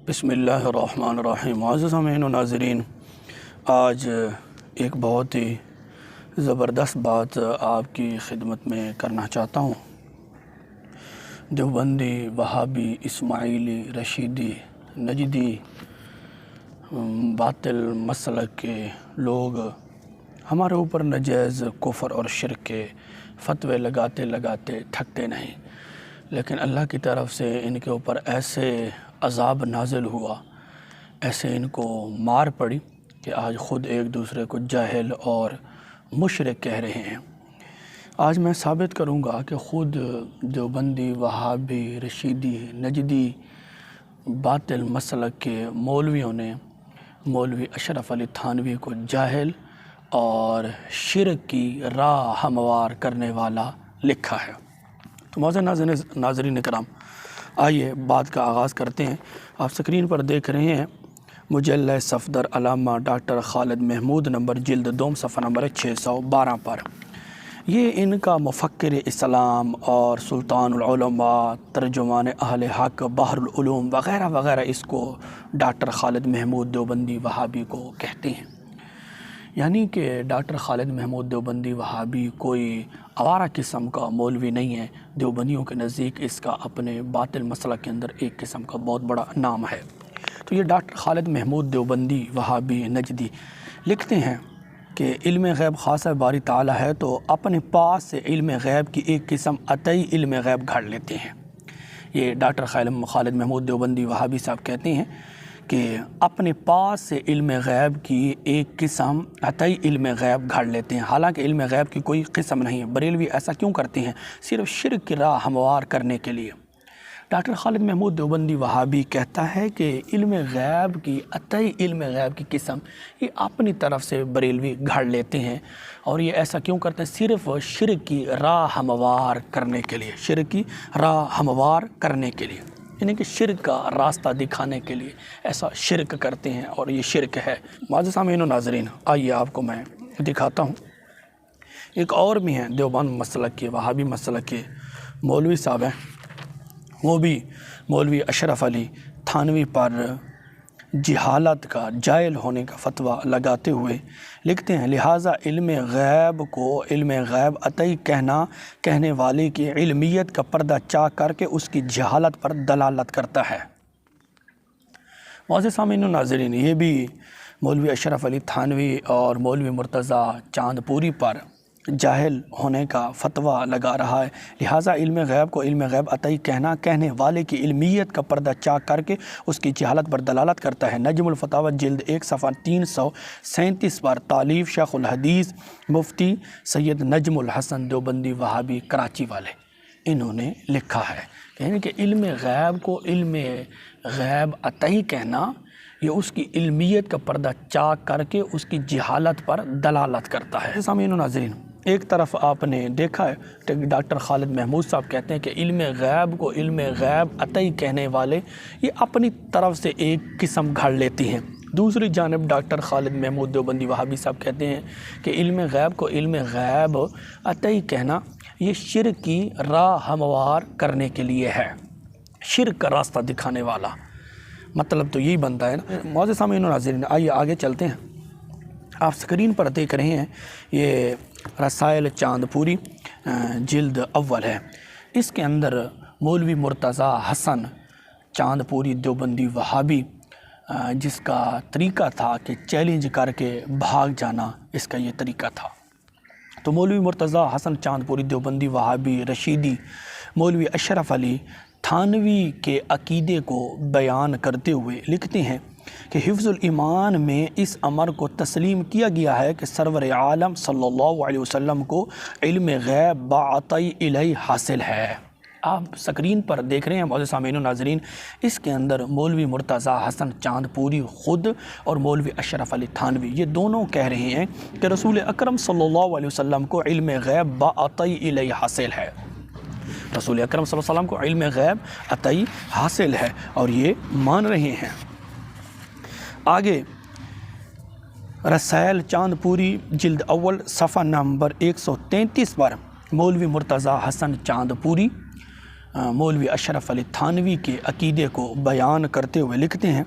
بسم اللہ الرحمن الرحیم۔ معزز سامعین و ناظرین، آج ایک بہت ہی زبردست بات آپ کی خدمت میں کرنا چاہتا ہوں۔ دیوبندی، وہابی، اسماعیلی، رشیدی، نجدی، باطل مسلک کے لوگ ہمارے اوپر ناجائز کفر اور شرک کے فتوے لگاتے تھکتے نہیں، لیکن اللہ کی طرف سے ان کے اوپر ایسے عذاب نازل ہوا، ایسے ان کو مار پڑی کہ آج خود ایک دوسرے کو جاہل اور مشرک کہہ رہے ہیں۔ آج میں ثابت کروں گا کہ خود دیوبندی، وہابی، رشیدی، نجدی، باطل مسلک کے مولویوں نے مولوی اشرف علی تھانوی کو جاہل اور شرک کی راہ ہموار کرنے والا لکھا ہے۔ تو معزز ناظرین کرام، آئیے بات کا آغاز کرتے ہیں۔ آپ سکرین پر دیکھ رہے ہیں مجلہ صفدر علامہ ڈاکٹر خالد محمود نمبر جلد دوم صفحہ نمبر 612 پر۔ یہ ان کا مفکر اسلام اور سلطان العلماء، ترجمان اہل حق، بحر العلوم وغیرہ وغیرہ اس کو ڈاکٹر خالد محمود دیوبندی وہابی کو کہتے ہیں۔ یعنی کہ ڈاکٹر خالد محمود دیوبندی وہابی کوئی آوارہ قسم کا مولوی نہیں ہے، دیوبندیوں کے نزدیک اس کا اپنے باطل مسلک کے اندر ایک قسم کا بہت بڑا نام ہے۔ تو یہ ڈاکٹر خالد محمود دیوبندی وہابی نجدی لکھتے ہیں کہ علم غیب خاصہ باری تعالیٰ ہے تو اپنے پاس سے علم غیب کی ایک قسم عطائی علم غیب گھڑ لیتے ہیں۔ یہ ڈاکٹر خالد محمود دیوبندی وہابی صاحب کہتے ہیں کہ اپنے پاس سے علم غیب کی ایک قسم عطائی علم غیب گھڑ لیتے ہیں، حالانکہ علم غیب کی کوئی قسم نہیں ہے۔ بریلوی ایسا کیوں کرتے ہیں؟ صرف شرک کی راہ ہموار کرنے کے لیے۔ ڈاکٹر خالد محمود دیوبندی وہابی کہتا ہے کہ علم غیب کی عطائی علم غیب کی قسم یہ اپنی طرف سے بریلوی گھڑ لیتے ہیں، اور یہ ایسا کیوں کرتے ہیں؟ صرف شرک کی راہ ہموار کرنے کے لیے، شرک کی راہ ہموار کرنے کے لیے، یعنی کہ شرک کا راستہ دکھانے کے لیے ایسا شرک کرتے ہیں، اور یہ شرک ہے۔ معزز سامعین و ناظرین، آئیے آپ کو میں دکھاتا ہوں۔ ایک اور بھی ہیں دیوبند مسلک کے، وہابی مسلک کے مولوی صاحب ہیں، وہ بھی مولوی اشرف علی تھانوی پر جہالت کا، جاہل ہونے کا فتویٰ لگاتے ہوئے لکھتے ہیں، لہٰذا علم غیب کو علم غیب عطائی کہنے والے کی علمیت کا پردہ چاک کر کے اس کی جہالت پر دلالت کرتا ہے۔ معزز سامعین و ناظرین، یہ بھی مولوی اشرف علی تھانوی اور مولوی مرتضیٰ چاندپوری پر جاہل ہونے کا فتویٰ لگا رہا ہے، لہٰذا علم غیب کو علم غیب عطائی کہنے والے کی علمیت کا پردہ چاک کر کے اس کی جہالت پر دلالت کرتا ہے۔ نجم الفتاوی جلد 1 صفحہ 337 پر تالیف شیخ الحدیث مفتی سید نجم الحسن دیوبندی وہابی کراچی والے، انہوں نے لکھا ہے یعنی کہ علم غیب کو علم غیب عطائی کہنا یہ اس کی علمیت کا پردہ چاک کر کے اس کی جہالت پر دلالت کرتا ہے۔ سامعین و ناظرین، ایک طرف آپ نے دیکھا ہے کہ ڈاکٹر خالد محمود صاحب کہتے ہیں کہ علم غیب کو علم غیب عطائی کہنے والے یہ اپنی طرف سے ایک قسم گھڑ لیتی ہیں۔ دوسری جانب ڈاکٹر خالد محمود دیوبندی وہابی صاحب کہتے ہیں کہ علم غیب کو علم غیب عطائی کہنا یہ شرک کی راہ ہموار کرنے کے لیے ہے، شرک کا راستہ دکھانے والا، مطلب تو یہی بنتا ہے نا۔ معزز سامعین و ناظرین، آئیے آگے چلتے ہیں۔ آپ سکرین پر دیکھ رہے ہیں یہ رسائل چاندپوری جلد اول ہے، اس کے اندر مولوی مرتضیٰ حسن چاندپوری دیوبندی وہابی جس کا طریقہ تھا کہ چیلنج کر کے بھاگ جانا، اس کا یہ طریقہ تھا۔ تو مولوی مرتضیٰ حسن چاندپوری دیوبندی وہابی رشیدی مولوی اشرف علی تھانوی کے عقیدے کو بیان کرتے ہوئے لکھتے ہیں کہ حفظ الایمان میں اس امر کو تسلیم کیا گیا ہے کہ سرور عالم صلی اللہ علیہ وسلم کو علم غیب بعطائی الہی حاصل ہے۔ آپ سکرین پر دیکھ رہے ہیں معزز سامعین و ناظرین، اس کے اندر مولوی مرتضیٰ حسن چاندپوری خود اور مولوی اشرف علی تھانوی یہ دونوں کہہ رہے ہیں کہ رسول اکرم صلی اللہ علیہ وسلم کو علم غیب بعطائی الہی حاصل ہے، رسول اکرم صلی اللہ علیہ وسلم کو علم غیب عطائی حاصل ہے، اور یہ مان رہے ہیں۔ آگے رسائل چاندپوری جلد اول صفحہ نمبر 133 پر مولوی مرتضیٰ حسن چاندپوری مولوی اشرف علی تھانوی کے عقیدے کو بیان کرتے ہوئے لکھتے ہیں،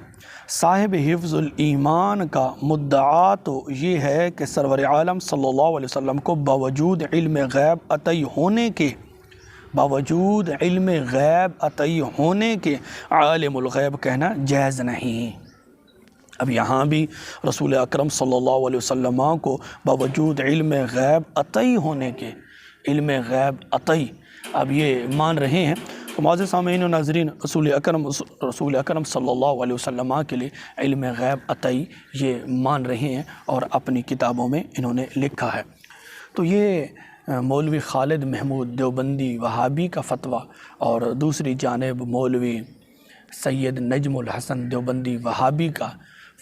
صاحب حفظ الایمان کا مدعا تو یہ ہے کہ سرور عالم صلی اللہ علیہ وسلم کو باوجود علم غیب عطی ہونے کے عالم الغیب کہنا جائز نہیں۔ اب یہاں بھی رسول اکرم صلی اللہ علیہ وسلم کو باوجود علم غیب عطی ہونے کے، علم غیب عطی اب یہ مان رہے ہیں۔ تو معزز سامعین و ناظرین، رسول اکرم صلی اللہ علیہ وسلم کے لیے علم غیب عطی یہ مان رہے ہیں اور اپنی کتابوں میں انہوں نے لکھا ہے۔ تو یہ مولوی خالد محمود دیوبندی وہابی کا فتویٰ اور دوسری جانب مولوی سید نجم الحسن دیوبندی وہابی کا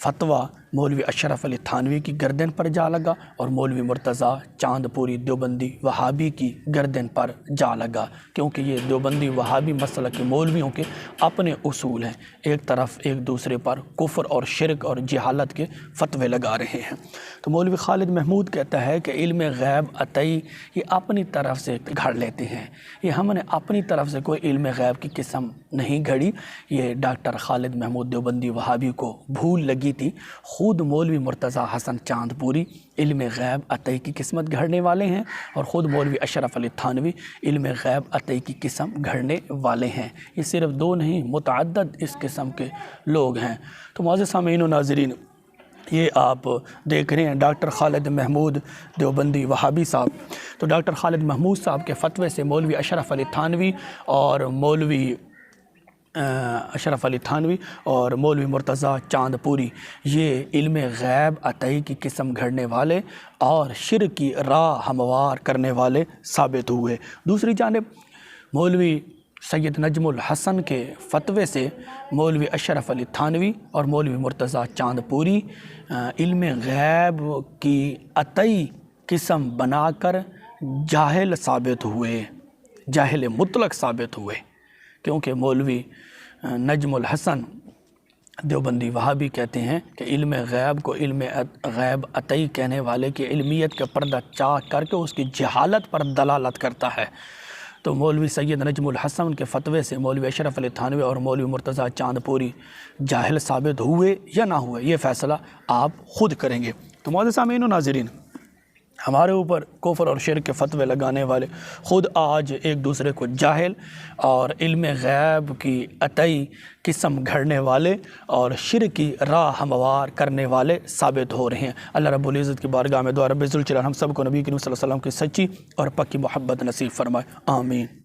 فتویٰ مولوی اشرف علی تھانوی کی گردن پر جا لگا اور مولوی مرتضیٰ چاند پوری دیوبندی وہابی کی گردن پر جا لگا، کیونکہ یہ دیوبندی وہابی مسلک کے مولویوں کے اپنے اصول ہیں، ایک طرف ایک دوسرے پر کفر اور شرک اور جہالت کے فتوے لگا رہے ہیں۔ تو مولوی خالد محمود کہتا ہے کہ علم غیب عطی یہ اپنی طرف سے گھڑ لیتے ہیں، یہ ہم نے اپنی طرف سے کوئی علم غیب کی قسم نہیں گھڑی، یہ ڈاکٹر خالد محمود دیوبندی وہابی کو بھول لگی تھی۔ خود مولوی مرتضیٰ حسن چاند پوری علم غیب عطی کی قسمت گھڑنے والے ہیں اور خود مولوی اشرف علی تھانوی علم غیب عطی کی قسم گھڑنے والے ہیں۔ یہ صرف دو نہیں، متعدد اس قسم کے لوگ ہیں۔ تو معزز سامعین و ناظرین، یہ آپ دیکھ رہے ہیں ڈاکٹر خالد محمود دیوبندی وہابی صاحب۔ تو ڈاکٹر خالد محمود صاحب کے فتوے سے مولوی اشرف علی تھانوی اور مولوی مرتضیٰ چاند پوری یہ علم غیب عطی کی قسم گھڑنے والے اور شرک کی راہ ہموار کرنے والے ثابت ہوئے۔ دوسری جانب مولوی سید نجم الحسن کے فتوے سے مولوی اشرف علی تھانوی اور مولوی مرتضیٰ چاند پوری علم غیب کی عطی قسم بنا کر جاہل ثابت ہوئے، جاہل مطلق ثابت ہوئے، کیونکہ مولوی نجم الحسن دیوبندی وہابی کہتے ہیں کہ علم غیب کو علم غیب عطی کہنے والے کی علمیت کا پردہ چاک کر کے اس کی جہالت پر دلالت کرتا ہے۔ تو مولوی سید نجم الحسن کے فتوے سے مولوی اشرف علی تھانوی اور مولوی مرتضیٰ چاند پوری جاہل ثابت ہوئے یا نہ ہوئے، یہ فیصلہ آپ خود کریں گے۔ تو معزز سامعین و ناظرین، ہمارے اوپر کفر اور شرک کے فتوے لگانے والے خود آج ایک دوسرے کو جاہل اور علم غیب کی عطی قسم گھڑنے والے اور شرک کی راہ ہموار کرنے والے ثابت ہو رہے ہیں۔ اللہ رب العزت کی بارگاہ میں دعا رب ذوالجلال ہم سب کو نبی کریم صلی اللہ علیہ وسلم کی سچی اور پکی محبت نصیب فرمائے، آمین۔